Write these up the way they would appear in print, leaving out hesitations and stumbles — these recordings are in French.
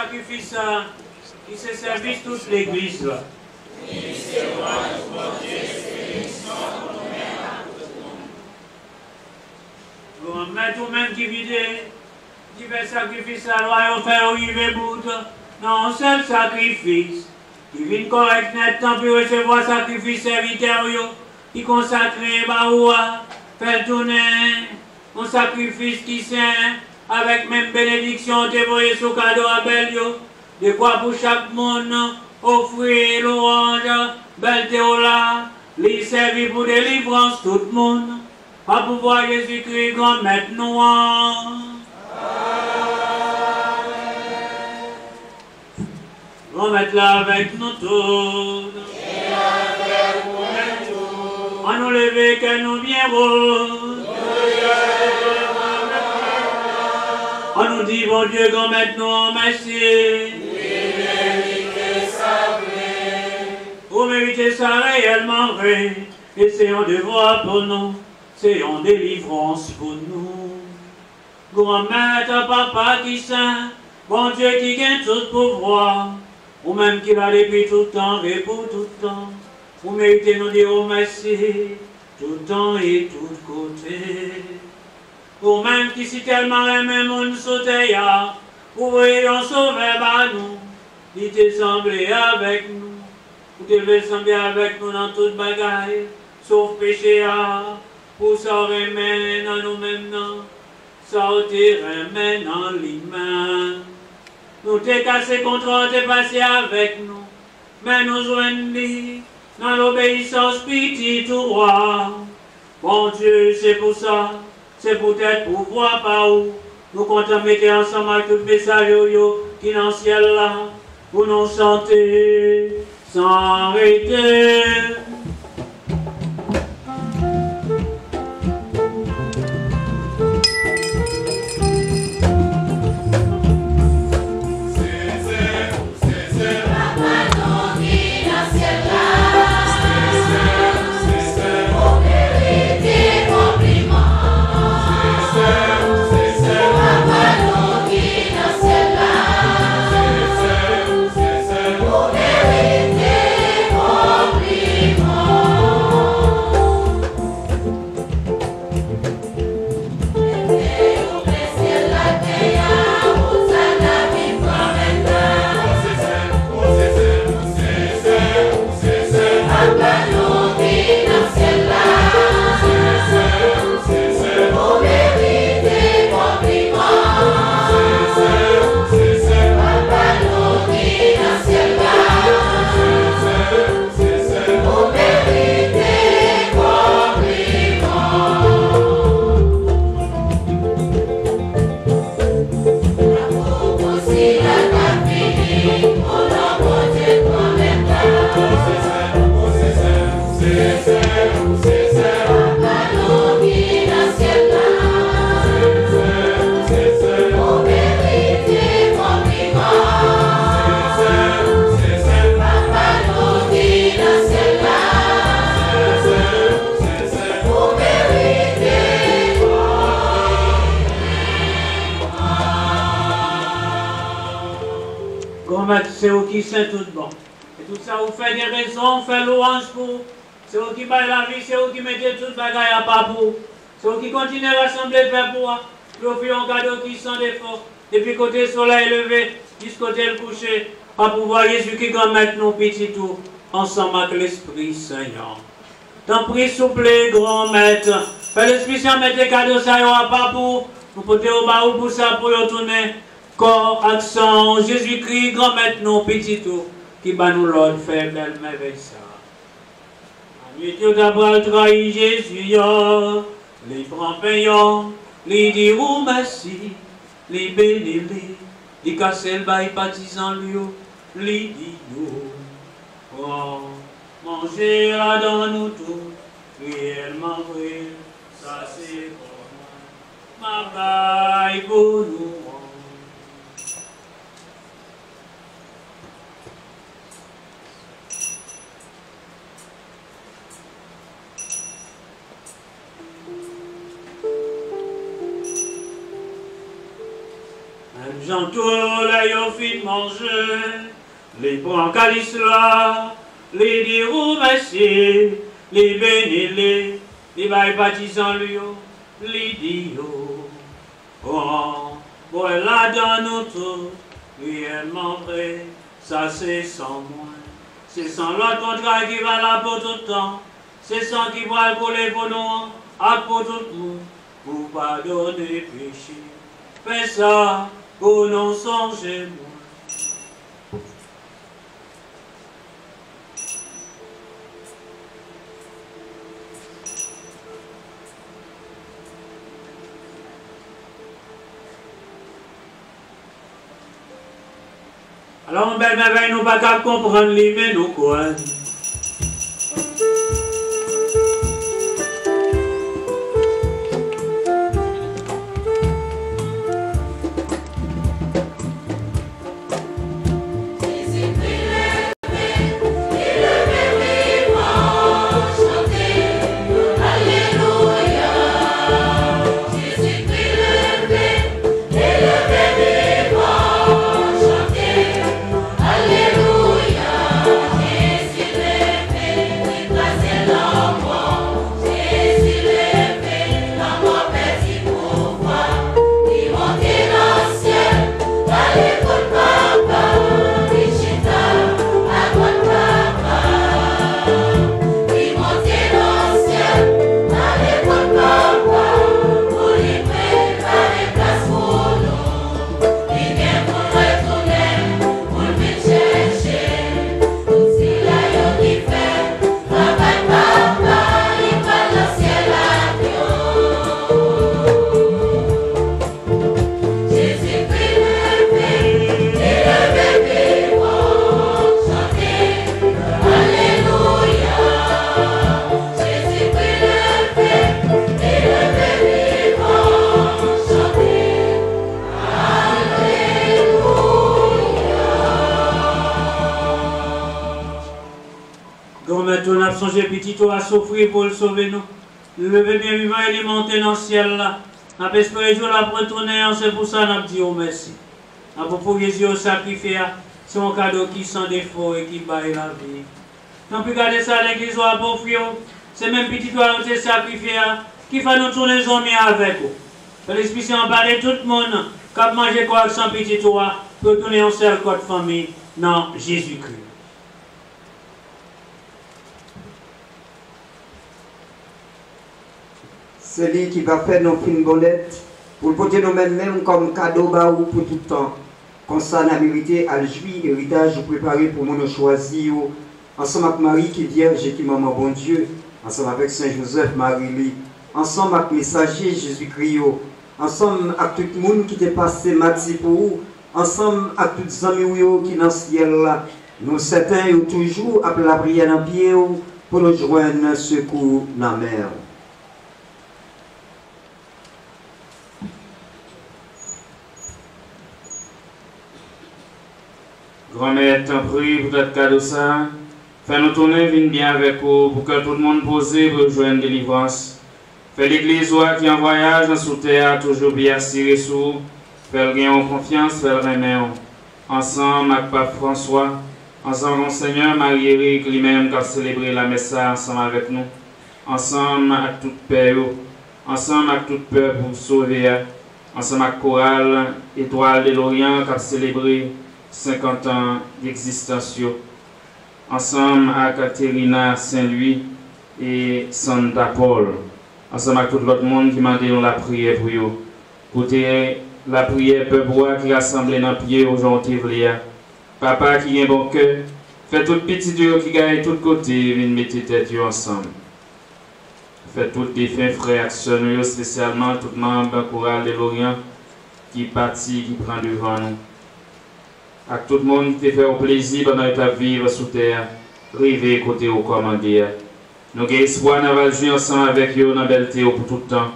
sacrifice qui se service toute l'église. Mais tout-même qui vidait, qui fait sacrifice à loi, on fait arriver bout, non, seul sacrifice. Qui vient correct net, tant pis recevoir sacrifice serviteur, qui consacré, baoua, fait tourner, un sacrifice qui saint, avec même bénédiction, dévoyé sous cadeau à belle, de quoi pour chaque monde, offrir l'orange, belle théola, les servir pour délivrance tout le monde. À pouvoir Jésus-Christ, grand maître noir. Grand maître là avec nous tous. Et avec nous. À nous lever que nous viendrons. À nous dire, bon Dieu, grand maître noir, merci. Oui, méritez ça vrai. Vous méritez ça réellement vrai. Et c'est un devoir pour nous. C'est en délivrance pour nous. Grand maître, papa qui saint, bon Dieu qui gagne tout pouvoir, ou même qui va depuis tout temps et pour tout temps, vous méritez nous dire merci, tout temps et tout côté. Ou même qui si tellement aimé mon sauté, vous voyez en sauver par nous, il t'est semblé avec nous, vous devez sembler avec nous dans toute bagaille, sauf péché pour ça remettre dans nous maintenant, ça te remettre dans les mains. Nous t'es cassé contre, t'es passé avec nous, mais nous joignons dans l'obéissance petite au roi. Bon Dieu, c'est pour ça, c'est peut-être pour voir par où nous comptons mettre ensemble avec tout message qui est dans le ciel là, pour nous chanter sans arrêter. C'est eux qui sont tout bon. Et tout ça, vous faites des raisons, vous faites louange pour. C'est eux qui baillent la vie, c'est eux qui mettent toute bagaille à pas pour. C'est eux qui continuent à rassembler faire pour. Puis offrir un cadeau qui sont des forts. Depuis côté soleil levé, jusqu'au côté le coucher. À pouvoir Jésus qui va mettre nos petits tours ensemble avec l'Esprit Saint. T'en prie, souple, grand maître. Fais l'Esprit Saint mettre des cadeaux, ça y aura pas pour. Vous pouvez au bas pour ça, pour y retourner. Corps, accent, Jésus-Christ, grand maître, non, petit tout, qui bat nous l'ordre, fait belle merveille ça. Nuit d'abord trahi Jésus, les prend payants, les diront merci, les bénis, les casser le bail partisan lui, les dit oh, manger là dans nous tous, réellement vrai, ça c'est pour moi, ma baille pour nous. Jean tout les au fin manger, les prend calice là, les diront merci, les bénis les bails baptisants lui, les dios. Bon, là dans nous tous, réellement vrai, ça c'est sans moi. C'est sans l'autre contrat qui va là pour tout le temps. C'est sans qui va pour les pour nous, à pour tout le monde, pour pardonner péché. Fais ça pour nous songer moi. Alors, belle merveille, nous ne pouvons pas comprendre les mais nous quoi. Petit toi à souffrir pour le sauver nous. Nous levons bien vivant et les monter dans le ciel là. Nous avons espéré jour là pour retourner, c'est pour ça que nous disons merci. Nous avons pour Jésus au sacrifice, c'est un cadeau qui sans défaut et qui baille la vie. Nous avons pu garder ça à l'église ou à Beaufrio. C'est même petit toi qui sacrifié qui fait nous tourner les hommes avec vous. L'Esprit Saint parle tout le monde qui a mangé quoi sans petit toi pour tourner en seul corps de famille dans Jésus-Christ. C'est lui qui va faire nos fines bonnettes pour porter nous-mêmes comme cadeau pour tout le temps. Comme ça, on a mérité à le jouir, héritage préparé pour nous choisir. Ensemble avec Marie qui est vierge et qui est maman bon Dieu. Ensemble avec Saint-Joseph, Marie-Lie. Ensemble avec messager Jésus-Christ. Ensemble avec tout le monde qui est passé mardi pour vous. Ensemble avec tous les amis qui sont dans le ciel là. Nous certains toujours après la prière dans le pied pour nous joindre secours dans la mer. Grand-mère, t'en prie pour notre cadeau ça. Fais-nous tourner, viens bien avec vous pour que tout le monde pose pour rejoindre délivrance. Fais l'église qui en voyage dans sous terre, toujours bien assuré sous. Fais le gain en confiance, fais le remet. Ensemble avec Pape François, ensemble avec Seigneur Marie-Éric lui-même qui a célébré la messe ensemble avec nous. Ensemble avec toute paix, ensemble avec toute peur pour sauver. Ensemble avec Chorale, Étoile de l'Orient qui a célébré 50 ans d'existence. Ensemble avec Caterina Saint-Louis et Santa Paul. Ensemble avec tout l'autre monde qui m'a donné la prière pour eux. Écoutez, la prière peuple qui rassemble dans le pied aujourd'hui. Papa qui a un bon cœur, fait tout petit Dieu qui gagne de tous côtés, viens mettre tête ensemble. Fait tous les fins frères, actions, spécialement tout le membre Chorale de l'Orient qui partit, qui prend devant nous. À tout le monde qui te fait plaisir pendant ta vivre sous terre, rêver côté au commander. Nous avons espoir de jouer ensemble avec eux dans la belleté pour tout le temps,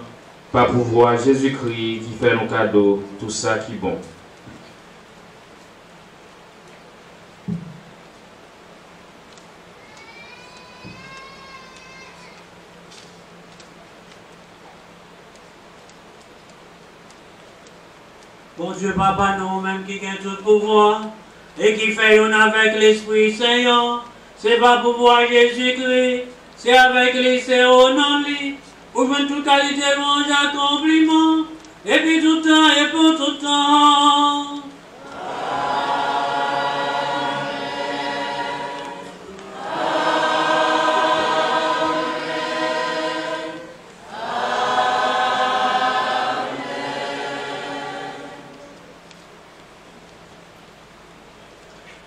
par pouvoir Jésus-Christ qui fait nos cadeaux, tout ça qui est bon. Bon Dieu, Papa, nous-mêmes qui gagne tout pouvoir et qui fait un avec l'Esprit Saint, c'est pas pouvoir Jésus-Christ, c'est avec lui, c'est au nom de lui, pour faire toute qualité, bon accomplissement, et puis tout temps et pour tout temps.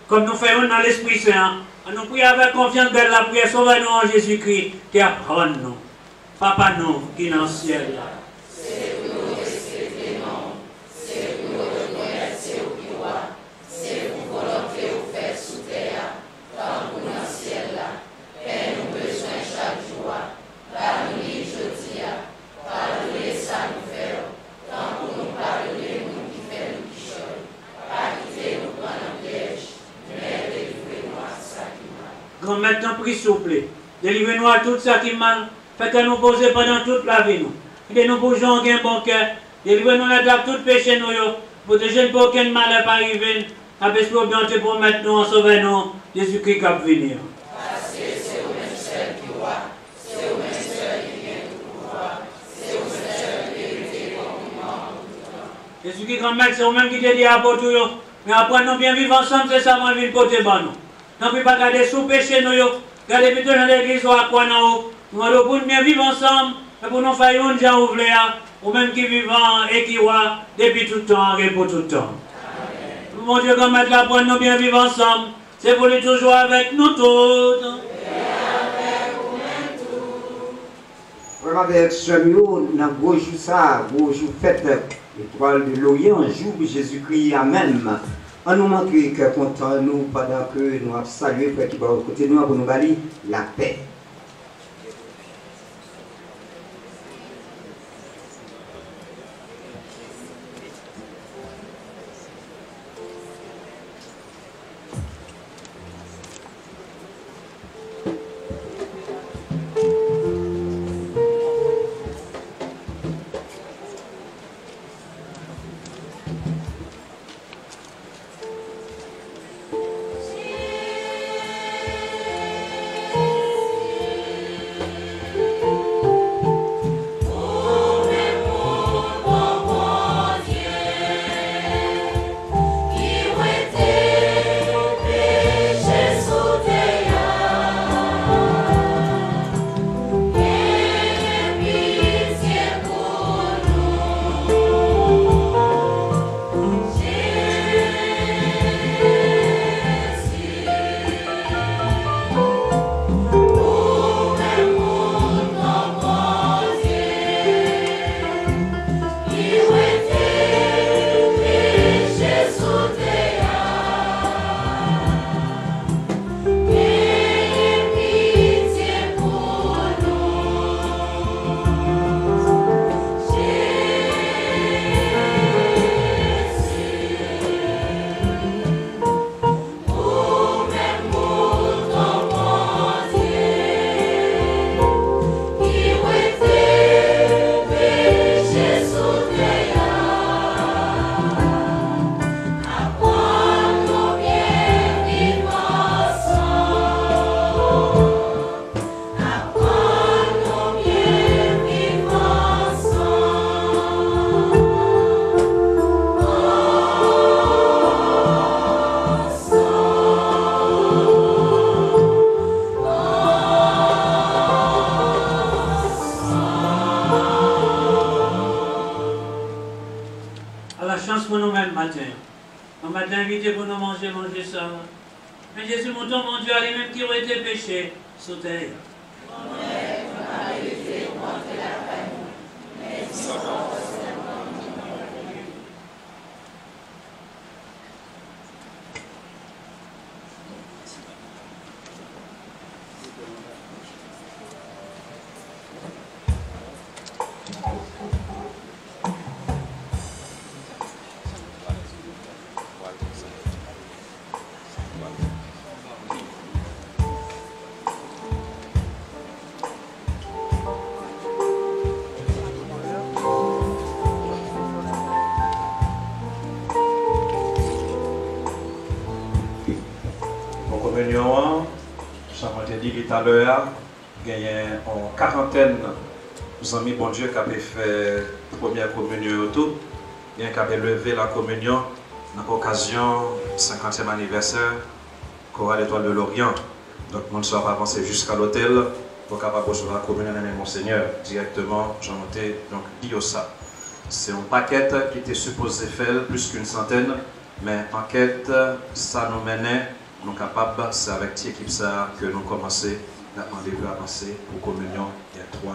Comme nous faisons dans l'Esprit Saint, nous prions avec confiance de la prière, sauvez-nous en Jésus-Christ, qui apprend nous. Papa nous, qui est dans le ciel. C'est pour nous respecter nous, c'est pour nous reconnaître ce qui roi, c'est pour volonté ou faire sous terre, tant pour dans le ciel là. Père, nous besoin chaque jour, par nous aujourd'hui, pardonnez ça nous faire, tant pour nous pardonner nous qui fait nous qui chôment, pas quitter nous prendre en piège. Grand maintenant, prie s'il vous plaît. Délivrez-nous à tout ça qui mal. Faites que nous poser pendant toute la vie. Aidez-nous pour jouer un bon cœur. Délivrez-nous de tout péché. Protégez-nous pour aucun mal pas arriver. Avec ce bonté pour maintenant, sauvez-nous. Jésus-Christ qui va venir. Parce que c'est au même seul qui voit. C'est au même seul qui vient tout pouvoir. C'est au même seul qui vérité comme mort. Jésus-Christ, grand maître, c'est vous-même qui te dit à pour tout. Mais après, nous bien vivre ensemble, c'est ça, moi, je viens côté bon nous. Nous ne pouvons pas garder sous péché, nous, garder plutôt dans l'église ou à quoi nous. Nous allons bien vivre ensemble, et pour nous faire un gens ouvert, ou même qui vivent et qui voient depuis tout le temps et pour tout le temps. Amen. Mon Dieu, comme mettre la pointe, nous bien vivre ensemble, c'est pour lui toujours avec nous tous. Vraiment, avec Samuel, dans le gros jour ça, gros jour fête, l'étoile de l'Orient, jour Jésus-Christ, Amen. On nous manque que content nous pendant que nous avons salué frère qui va au côté de nous pour nous balayer la paix. invité pour nous manger ça. Mais Jésus, mon Dieu, a lui-même qui ont été péchés sur terre. communion, j'en ai dit tout à l'heure, il y a une quarantaine d'amis, bon Dieu, qui avaient fait la première communion autour, bien qui avaient levé la communion dans l'occasion du 50e anniversaire Chorale Étoile de l'Orient. Donc, mon soir va avancer jusqu'à l'hôtel pour capable recevoir la communion de Monseigneur directement. J'en ai donc dit ça. C'est un paquet qui était supposé faire plus qu'une centaine, mais enquête, ça nous menait, nous capables, c'est avec cette équipe ça que nous commençons à avancer pour communion il y a 3